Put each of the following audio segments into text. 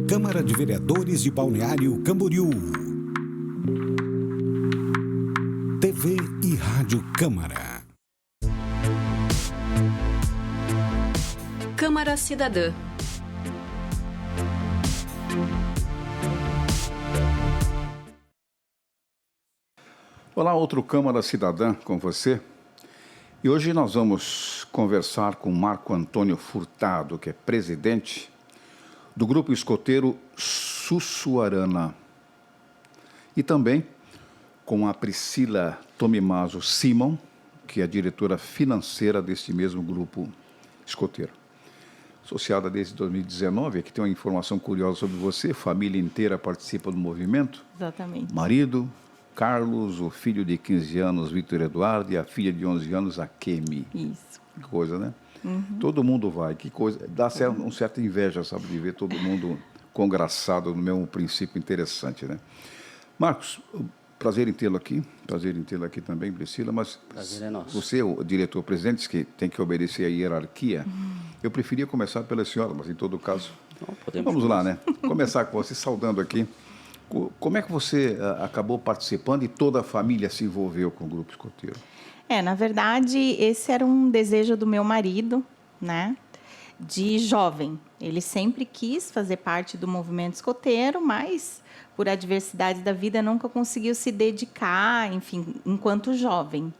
Câmara de Vereadores de Balneário Camboriú. TV e Rádio Câmara. Câmara Cidadã. Olá, outro Câmara Cidadã com você. E hoje nós vamos conversar com Marco Antônio Furtado, que é presidente do Grupo Escoteiro Sussuarana. E também com a Priscila Tomimaso Simon, que é a diretora financeira deste mesmo grupo escoteiro. Associada desde 2019, aqui tem uma informação curiosa sobre você, família inteira participa do movimento. Exatamente. Marido, Carlos, o filho de 15 anos, Vitor Eduardo, e a filha de 11 anos, a Kemi. Isso. Que coisa, né? Uhum. Todo mundo vai, que coisa. Dá um certa inveja, sabe, de ver todo mundo congraçado no mesmo princípio interessante, né? Marcos, prazer em tê-lo aqui também, Priscila, mas prazer é nosso. Você, o diretor-presidente, que tem que obedecer à hierarquia, eu preferia começar pela senhora, mas em todo caso, vamos lá, né? Começar com você, saudando aqui. Como é que você acabou participando e toda a família se envolveu com o Grupo Escoteiro? Na verdade, esse era um desejo do meu marido, né? De jovem. Ele sempre quis fazer parte do movimento escoteiro, mas por adversidades da vida nunca conseguiu se dedicar, enfim, enquanto jovem.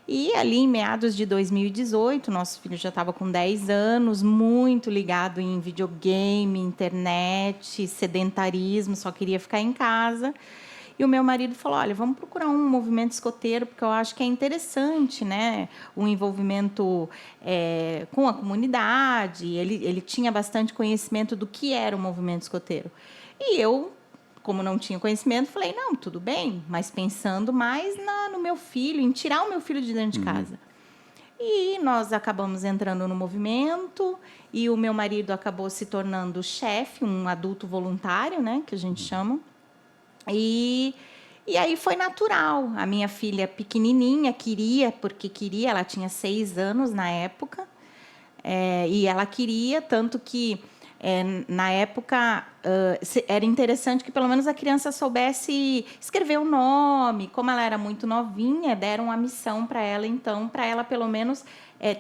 E ali em meados de 2018, nosso filho já estava com 10 anos, muito ligado em videogame, internet, sedentarismo, só queria ficar em casa. E o meu marido falou, olha, vamos procurar um movimento escoteiro, porque eu acho que é interessante, né? O envolvimento com a comunidade. Ele tinha bastante conhecimento do que era o movimento escoteiro. E eu, como não tinha conhecimento, falei, não, tudo bem, mas pensando mais no meu filho, em tirar o meu filho de dentro de casa. E nós acabamos entrando no movimento, e o meu marido acabou se tornando chefe, um adulto voluntário, né, que a gente chama. E aí foi natural. A minha filha pequenininha porque queria, ela tinha 6 anos na época, e ela queria, tanto que na época era interessante que pelo menos a criança soubesse escrever o nome. Como ela era muito novinha, deram a missão para ela, então, para ela pelo menos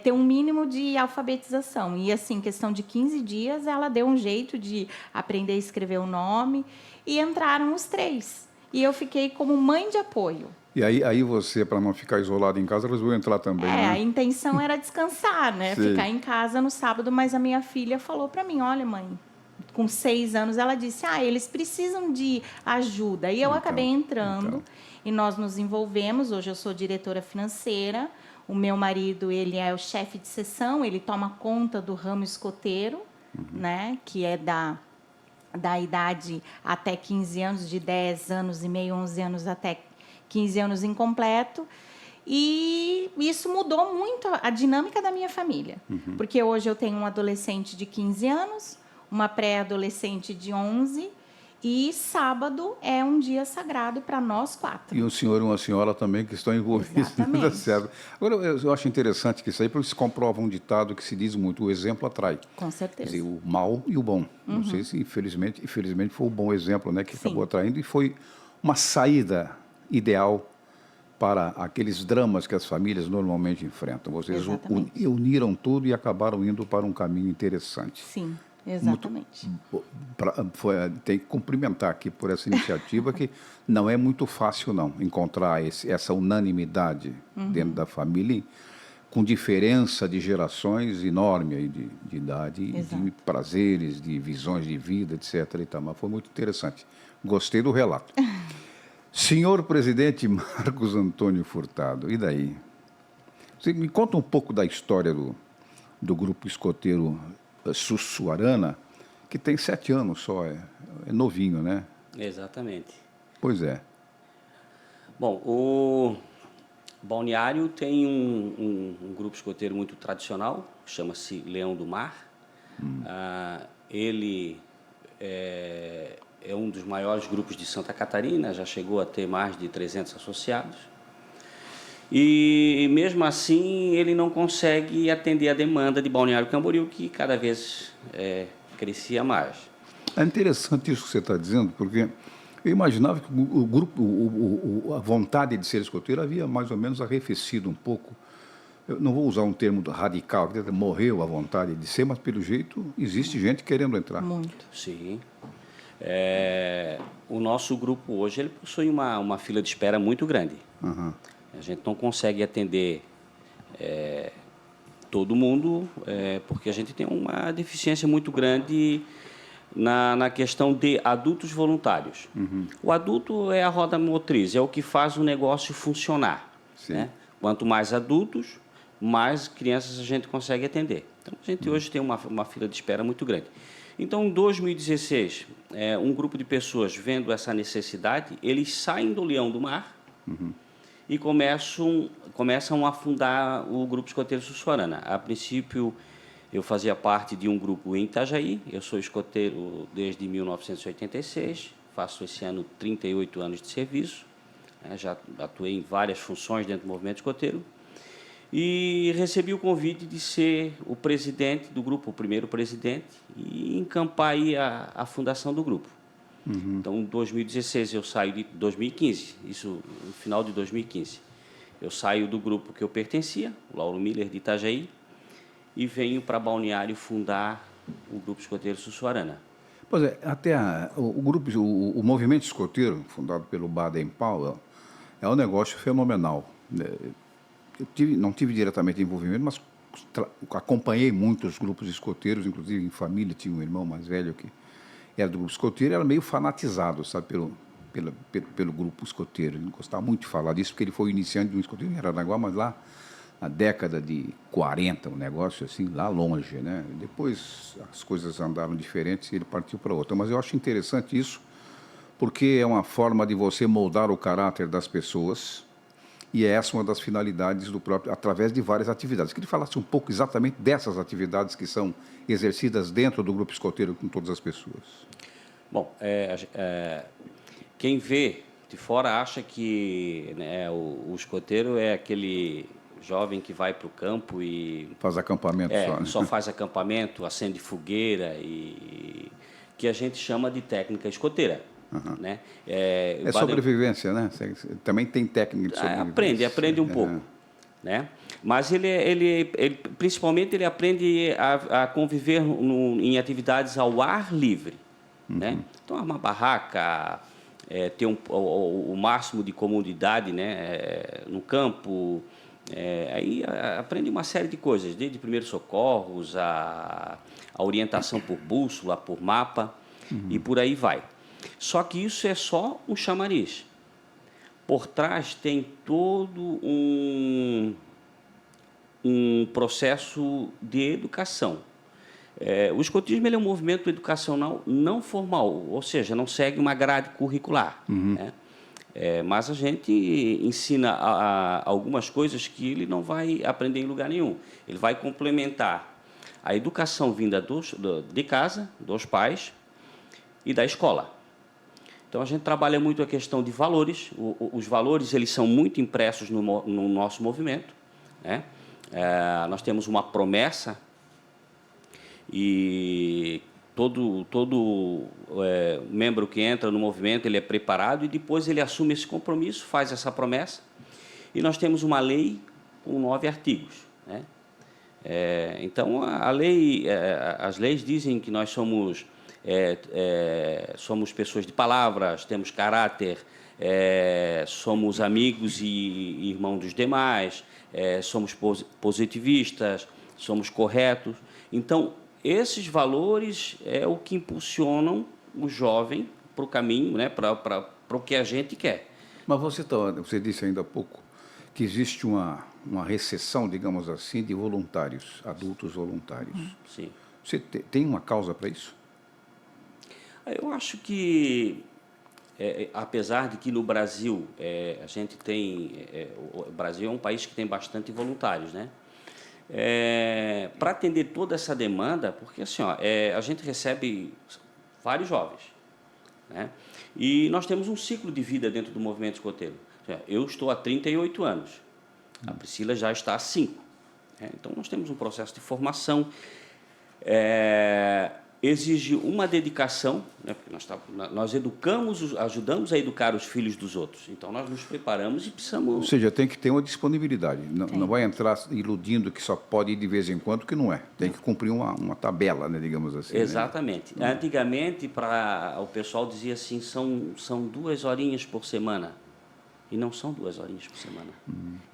ter um mínimo de alfabetização. E assim, questão de 15 dias, ela deu um jeito de aprender a escrever o nome, e entraram os 3. E eu fiquei como mãe de apoio. E aí você, para não ficar isolado em casa, resolveu entrar também, né? A intenção era descansar, né? Sim. Ficar em casa no sábado, mas a minha filha falou para mim, olha, mãe, com 6 anos, ela disse, eles precisam de ajuda. E eu acabei entrando, e nós nos envolvemos. Hoje eu sou diretora financeira, o meu marido, ele é o chefe de seção, ele toma conta do ramo escoteiro, né? Que é da idade até 15 anos, de 10 anos e meio, 11 anos até 15 anos incompleto. E isso mudou muito a dinâmica da minha família. Porque hoje eu tenho um adolescente de 15 anos, uma pré-adolescente de 11, e sábado é um dia sagrado para nós 4. E um senhor e uma senhora também que estão envolvidos. Exatamente. Tá certo. Agora, eu acho interessante que isso aí, porque se comprova um ditado que se diz muito, o exemplo atrai. Com certeza. Quer dizer, o mal e o bom. Não sei se, infelizmente foi o bom exemplo, né, que acabou atraindo, e foi uma saída ideal para aqueles dramas que as famílias normalmente enfrentam. Vocês uniram tudo e acabaram indo para um caminho interessante. Sim. Exatamente. Tem que cumprimentar aqui por essa iniciativa, que não é muito fácil, não, encontrar essa unanimidade dentro da família, com diferença de gerações enorme aí de idade, de prazeres, de visões de vida, etc. E tal. Mas foi muito interessante. Gostei do relato. Senhor presidente Marcos Antônio Furtado, e daí? Você me conta um pouco da história do Grupo Escoteiro Sussuarana, que tem 7 anos só, é novinho, né? Exatamente. Pois é. Bom, o Balneário tem um grupo escoteiro muito tradicional, chama-se Leão do Mar. Ele é um dos maiores grupos de Santa Catarina, já chegou a ter mais de 300 associados. E mesmo assim ele não consegue atender a demanda de Balneário Camboriú, que cada vez crescia mais. É interessante isso que você está dizendo, porque eu imaginava que o grupo, a vontade de ser escoteiro havia mais ou menos arrefecido um pouco. Eu não vou usar um termo radical, que morreu a vontade de ser, mas pelo jeito existe gente querendo entrar. Muito. Sim. O nosso grupo hoje ele possui uma fila de espera muito grande. Uhum. A gente não consegue atender todo mundo, porque a gente tem uma deficiência muito grande na questão de adultos voluntários. Uhum. O adulto é a roda motriz, é o que faz o negócio funcionar. Né? Quanto mais adultos, mais crianças a gente consegue atender. Então, a gente hoje tem uma fila de espera muito grande. Então, em 2016, um grupo de pessoas vendo essa necessidade, eles saem do Leão do Mar e começam a fundar o Grupo Escoteiro Sussuarana. A princípio, eu fazia parte de um grupo em Itajaí, eu sou escoteiro desde 1986, faço esse ano 38 anos de serviço, já atuei em várias funções dentro do movimento escoteiro, e recebi o convite de ser o presidente do grupo, o primeiro presidente, e encampar aí a fundação do grupo. Então, em 2016 eu saio de 2015, isso no final de 2015. Eu saio do grupo que eu pertencia, o Lauro Miller de Itajaí, e venho para Balneário fundar o Grupo Escoteiro Sussuarana. Pois é, até o movimento escoteiro, fundado pelo Baden Powell, é um negócio fenomenal. Não tive diretamente envolvimento, mas acompanhei muitos grupos escoteiros, inclusive em família, tinha um irmão mais velho que era do grupo escoteiro, era meio fanatizado, sabe, pelo grupo escoteiro. Ele gostava muito de falar disso, porque ele foi iniciante de um escoteiro em Aranaguá, mas lá na década de 40, um negócio assim, lá longe, né? Depois as coisas andaram diferentes e ele partiu para outra. Mas eu acho interessante isso, porque é uma forma de você moldar o caráter das pessoas, e essa é uma das finalidades do próprio, através de várias atividades. Queria que falasse um pouco exatamente dessas atividades que são exercidas dentro do grupo escoteiro com todas as pessoas. Bom, quem vê de fora acha que, né, o escoteiro é aquele jovem que vai para o campo e faz acampamento só, né? Só faz acampamento, acende fogueira, e que a gente chama de técnica escoteira. Né? Sobrevivência, né? Também tem técnica de sobrevivência. Aprende um pouco. Né? Mas ele principalmente ele aprende a conviver em atividades ao ar livre. Né? Então, uma barraca, ter o máximo de comodidade, né? No campo, aí aprende uma série de coisas, desde primeiros socorros, a orientação por bússola, por mapa, e por aí vai. Só que isso é só um chamariz. Por trás tem todo um processo de educação. O escotismo ele é um movimento educacional não formal, ou seja, não segue uma grade curricular. Né? Mas a gente ensina algumas coisas que ele não vai aprender em lugar nenhum. Ele vai complementar a educação vinda de casa, dos pais e da escola. Então, a gente trabalha muito a questão de valores. Os valores eles são muito impressos no nosso movimento. Né? Nós temos uma promessa e todo membro que entra no movimento ele é preparado e depois ele assume esse compromisso, faz essa promessa. E nós temos uma lei com 9 artigos. Né? Então, as leis dizem que nós somos pessoas de palavras, temos caráter, somos amigos e irmãos dos demais, somos positivistas, somos corretos. Então, esses valores é o que impulsionam o jovem para o caminho, né, para o que a gente quer. Mas você disse ainda há pouco que existe uma recessão, digamos assim, de voluntários, adultos voluntários. Sim. Você tem uma causa para isso? Eu acho que, apesar de que no Brasil a gente tem... o Brasil é um país que tem bastante voluntários, né? Para atender toda essa demanda, porque assim, a gente recebe vários jovens, né? E nós temos um ciclo de vida dentro do movimento escoteiro. Eu estou há 38 anos, a Priscila já está há 5. Então, nós temos um processo de formação. exige uma dedicação, né? Porque nós ajudamos a educar os filhos dos outros. Então, nós nos preparamos e precisamos... Ou seja, tem que ter uma disponibilidade. Não vai entrar iludindo que só pode ir de vez em quando, que não é. Tem que cumprir uma tabela, né, digamos assim. Exatamente. Né? Antigamente, o pessoal dizia assim, são 2 horinhas por semana. E não são 2 horinhas por semana.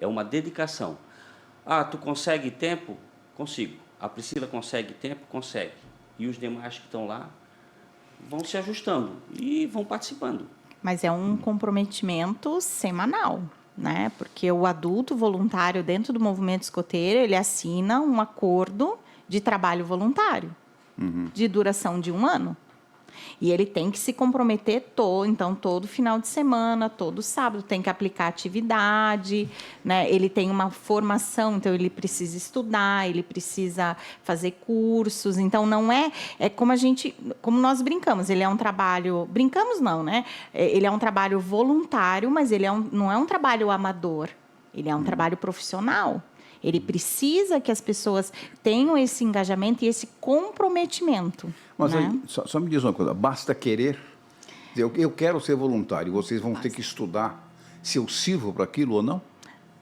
É uma dedicação. Ah, tu consegue tempo? Consigo. A Priscila consegue tempo? Consegue. E os demais que estão lá vão se ajustando e vão participando. Mas é um comprometimento semanal, né? Porque o adulto voluntário dentro do movimento escoteiro, ele assina um acordo de trabalho voluntário, de duração de 1 ano. E ele tem que se comprometer todo final de semana, todo sábado, tem que aplicar atividade, né? Ele tem uma formação, então ele precisa estudar, ele precisa fazer cursos. Então, não é como nós brincamos, ele é um trabalho... Brincamos não, né? Ele é um trabalho voluntário, mas ele não é um trabalho amador, ele é um trabalho profissional. Ele precisa que as pessoas tenham esse engajamento e esse comprometimento. Mas né? aí, só me diz uma coisa, basta querer? Eu quero ser voluntário, vocês vão ter que estudar se eu sirvo para aquilo ou não?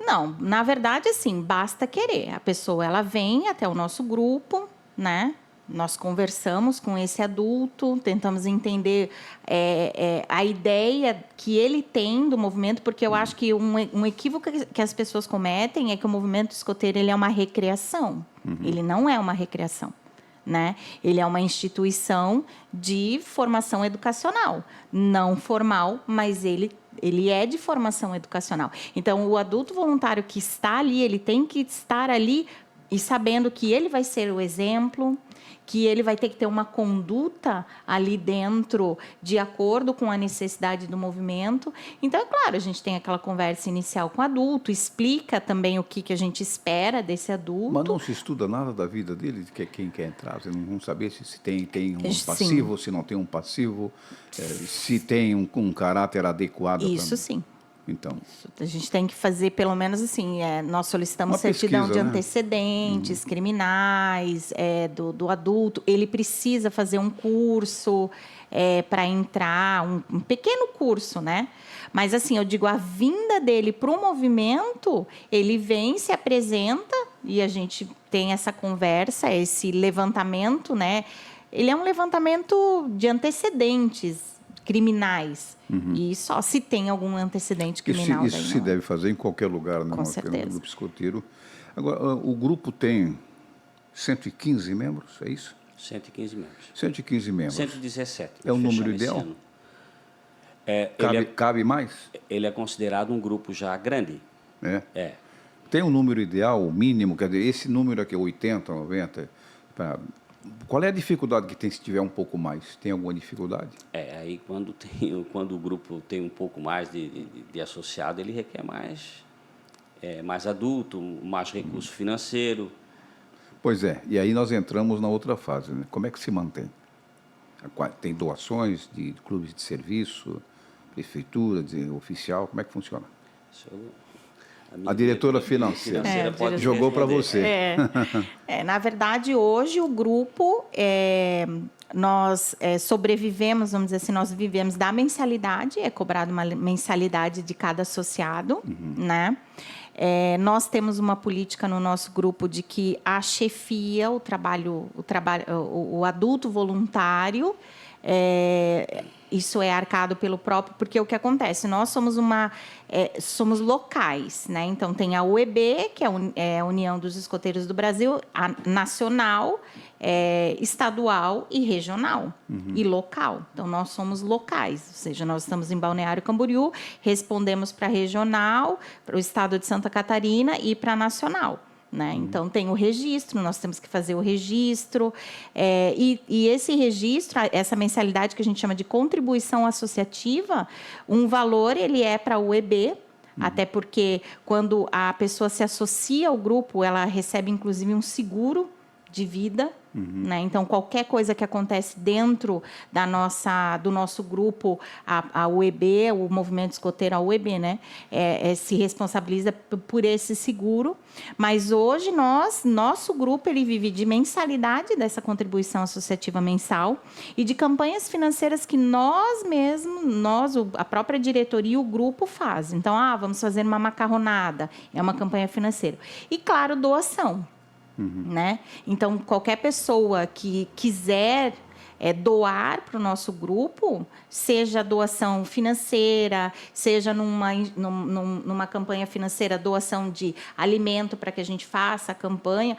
Não, na verdade, assim, basta querer. A pessoa, ela vem até o nosso grupo, né? Nós conversamos com esse adulto, tentamos entender a ideia que ele tem do movimento, porque eu acho que um equívoco que as pessoas cometem é que o movimento escoteiro ele é uma recreação. Ele não é uma recreação, né? Ele é uma instituição de formação educacional, não formal, mas ele é de formação educacional. Então, o adulto voluntário que está ali, ele tem que estar ali e sabendo que ele vai ser o exemplo, que ele vai ter que ter uma conduta ali dentro de acordo com a necessidade do movimento. Então, é claro, a gente tem aquela conversa inicial com o adulto, explica também o que a gente espera desse adulto. Mas não se estuda nada da vida dele, de quem quer entrar? Vocês não vão saber se tem um passivo, se não tem um passivo, se tem um caráter adequado. Isso sim. Então, a gente tem que fazer, pelo menos assim, nós solicitamos certidão de antecedentes criminais do adulto. Ele precisa fazer um curso para entrar, um pequeno curso, né? Mas, assim, eu digo, a vinda dele para o movimento, ele vem, se apresenta e a gente tem essa conversa, esse levantamento, né? Ele é um levantamento de antecedentes criminais. E só se tem algum antecedente criminal. Isso se deve fazer em qualquer lugar, né? Com certeza. No grupo escoteiro. Agora, o grupo tem 115 membros, é isso? 115 membros. 115 membros. 117. É o número ideal? Cabe mais? Ele é considerado um grupo já grande. É. Tem um número ideal, o mínimo, quer dizer, esse número aqui, 80, 90... Qual é a dificuldade que tem se tiver um pouco mais? Tem alguma dificuldade? Aí quando o grupo tem um pouco mais de associado, ele requer mais adulto, mais recurso financeiro. Pois é, e aí nós entramos na outra fase, né? Como é que se mantém? Tem doações de clubes de serviço, prefeitura, oficial, como é que funciona? A diretora financeira jogou para você. Na verdade, hoje o grupo, nós sobrevivemos, vamos dizer assim, nós vivemos da mensalidade, é cobrada uma mensalidade de cada associado, né? Nós temos uma política no nosso grupo de que a chefia, o adulto voluntário, isso é arcado pelo próprio, porque o que acontece? Nós somos somos locais, né? Então, tem a UEB, que é a União dos Escoteiros do Brasil, a nacional, estadual e regional, e local. Então, nós somos locais, ou seja, nós estamos em Balneário Camboriú, respondemos para a regional, para o estado de Santa Catarina e para a nacional. Né? Então, tem o registro, nós temos que fazer o registro, e esse registro, essa mensalidade que a gente chama de contribuição associativa, um valor ele é para a UEB, até porque quando a pessoa se associa ao grupo, ela recebe inclusive um seguro, de vida, né? Então, qualquer coisa que acontece dentro do nosso grupo, a UEB, o Movimento Escoteiro, a UEB, né? Se responsabiliza por esse seguro. Mas hoje, nosso grupo, ele vive de mensalidade dessa contribuição associativa mensal e de campanhas financeiras que nós mesmos, a própria diretoria e o grupo faz. Então, vamos fazer uma macarronada, é uma campanha financeira. E, claro, doação. Né? Então, qualquer pessoa que quiser doar para o nosso grupo, seja doação financeira, seja numa campanha financeira, doação de alimento para que a gente faça a campanha,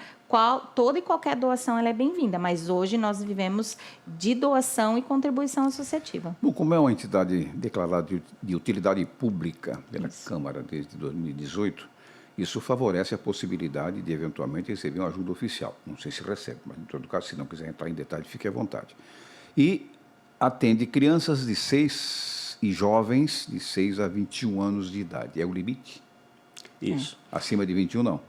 toda e qualquer doação ela é bem-vinda, mas hoje nós vivemos de doação e contribuição associativa. Bom, como é uma entidade declarada de utilidade pública pela Câmara desde 2018, isso favorece a possibilidade de, eventualmente, receber uma ajuda oficial. Não sei se recebe, mas, em todo caso, se não quiser entrar em detalhe, fique à vontade. E atende crianças de 6 e jovens de 6 a 21 anos de idade. É o limite? Isso. Acima de 21, não?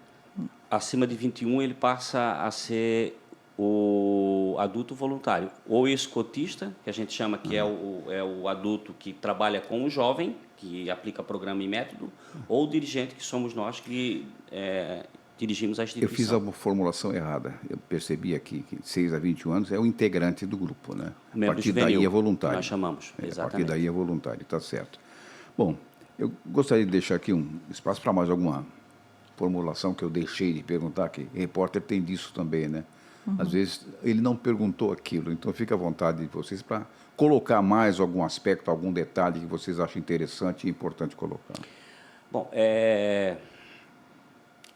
Acima de 21, ele passa a ser o adulto voluntário, ou escotista, que a gente chama que é o adulto que trabalha com o jovem, que aplica programa e método, ou o dirigente, que somos nós que dirigimos a instituição. Eu fiz uma formulação errada. Eu percebi aqui que 6 a 21 anos é o integrante do grupo, né? Membro a partir juvenil, daí é voluntário. nós chamamos, A exatamente. partir daí é voluntário, está certo. Bom, eu gostaria de deixar aqui um espaço para mais alguma formulação que eu deixei de perguntar, que repórter tem disso também, né? Às vezes ele não perguntou aquilo, então fica à vontade de vocês para colocar mais algum aspecto, algum detalhe que vocês acham interessante e importante colocar. Bom,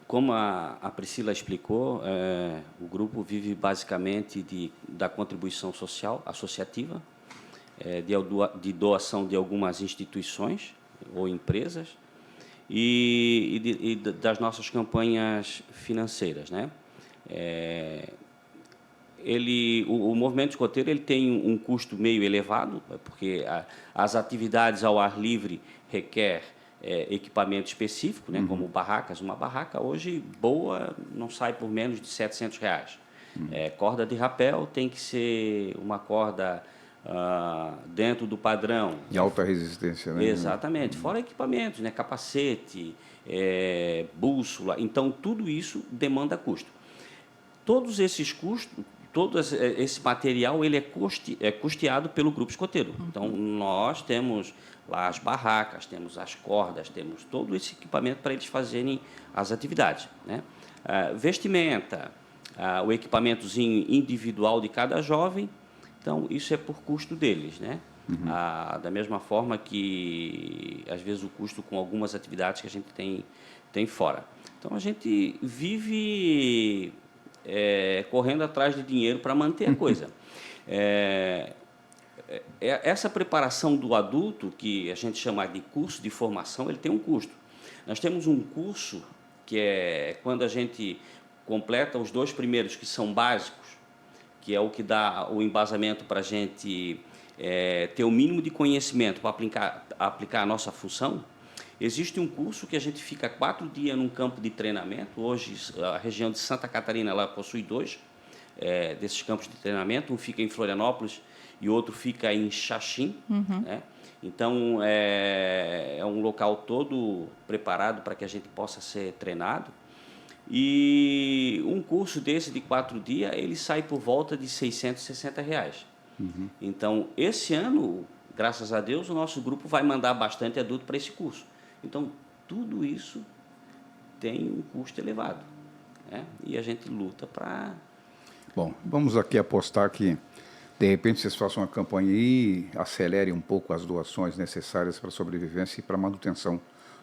como a Priscila explicou, o grupo vive basicamente da contribuição social, associativa, de doação de algumas instituições ou empresas e das nossas campanhas financeiras, né? O movimento escoteiro ele tem um custo meio elevado, porque as atividades ao ar livre requer equipamento específico, né, como barracas. Uma barraca hoje boa não sai por menos de R$700. Corda de rapel tem que ser uma corda dentro do padrão. De alta resistência, né? Exatamente. Fora equipamentos, né, capacete, bússola. Então, tudo isso demanda custo. Todos esses custos, todo esse material ele é custeado pelo grupo escoteiro. Então, nós temos lá as barracas, temos as cordas, temos todo esse equipamento para eles fazerem as atividades, né? Vestimenta, o equipamentozinho individual de cada jovem, então, isso é por custo deles, né? Da mesma forma que, às vezes, o custo com algumas atividades que a gente tem fora. Então, a gente vive correndo atrás de dinheiro para manter a coisa. Essa preparação do adulto, que a gente chama de curso de formação, ele tem um custo. Nós temos um curso que é quando a gente completa os 2 primeiros, que são básicos, que é o que dá o embasamento para a gente ter o mínimo de conhecimento para aplicar a nossa função. Existe um curso que a gente fica 4 dias num campo de treinamento. Hoje, a região de Santa Catarina ela possui 2 desses campos de treinamento. Um fica em Florianópolis e outro fica em Xaxim. Né? Então, é um local todo preparado para que a gente possa ser treinado. E um curso desse de 4 dias, ele sai por volta de R$660. Então, esse ano, graças a Deus, o nosso grupo vai mandar bastante adulto para esse curso. Então, tudo isso tem um custo elevado, né? E a gente luta para... Bom, vamos aqui apostar que, de repente, vocês façam uma campanha e acelerem um pouco as doações necessárias para a sobrevivência e para a manutenção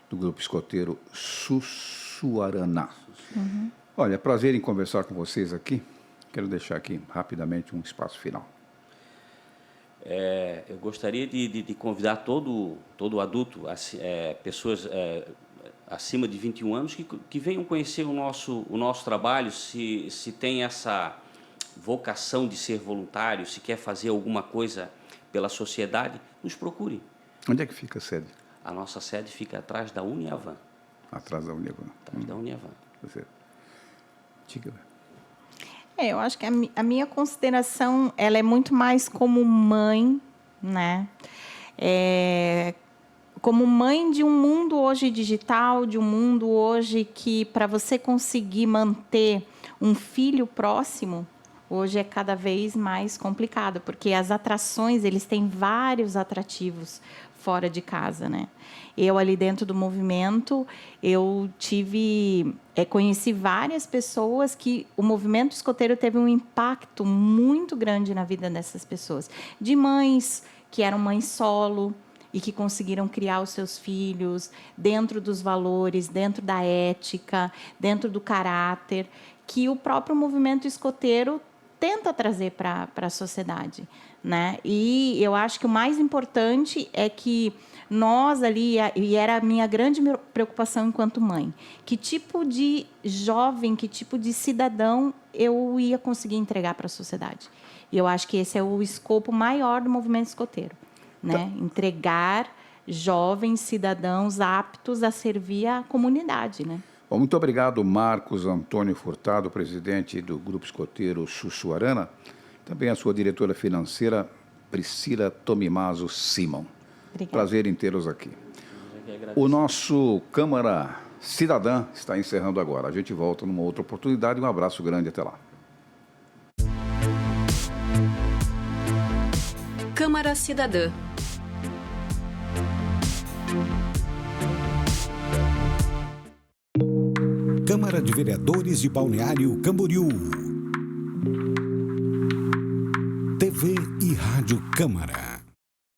do grupo escoteiro Sussuaraná. Olha, prazer em conversar com vocês aqui. Quero deixar aqui, rapidamente, um espaço final. Eu gostaria de convidar todo adulto, pessoas acima de 21 anos, que venham conhecer o nosso trabalho, se tem essa vocação de ser voluntário, se quer fazer alguma coisa pela sociedade, nos procure. Onde é que fica a sede? A nossa sede fica atrás da Uniavan. Atrás da Uniavan. Atrás da Uniavan. Diga. Eu acho que a minha consideração, ela é muito mais como mãe, né? Como mãe de um mundo hoje digital, de um mundo hoje que, para você conseguir manter um filho próximo, hoje é cada vez mais complicado, porque as atrações, eles têm vários atrativos fora de casa, né? Eu, ali dentro do movimento, eu conheci várias pessoas que o movimento escoteiro teve um impacto muito grande na vida dessas pessoas. De mães que eram mães solo e que conseguiram criar os seus filhos dentro dos valores, dentro da ética, dentro do caráter, que o próprio movimento escoteiro tenta trazer para a sociedade, né? E eu acho que o mais importante é que nós ali, e era a minha grande preocupação enquanto mãe, que tipo de jovem, que tipo de cidadão eu ia conseguir entregar para a sociedade. E eu acho que esse é o escopo maior do movimento escoteiro, né? Entregar jovens cidadãos aptos a servir a comunidade, né? Bom, muito obrigado, Marcos Antônio Furtado, presidente do Grupo Escoteiro Sussuarana. Também a sua diretora financeira, Priscila Tomimaso Simão. Obrigada. Prazer em tê-los aqui. O nosso Câmara Cidadã está encerrando agora. A gente volta numa outra oportunidade. Um abraço grande, até lá. Câmara Cidadã. Câmara de Vereadores de Balneário Camboriú. TV e Rádio Câmara.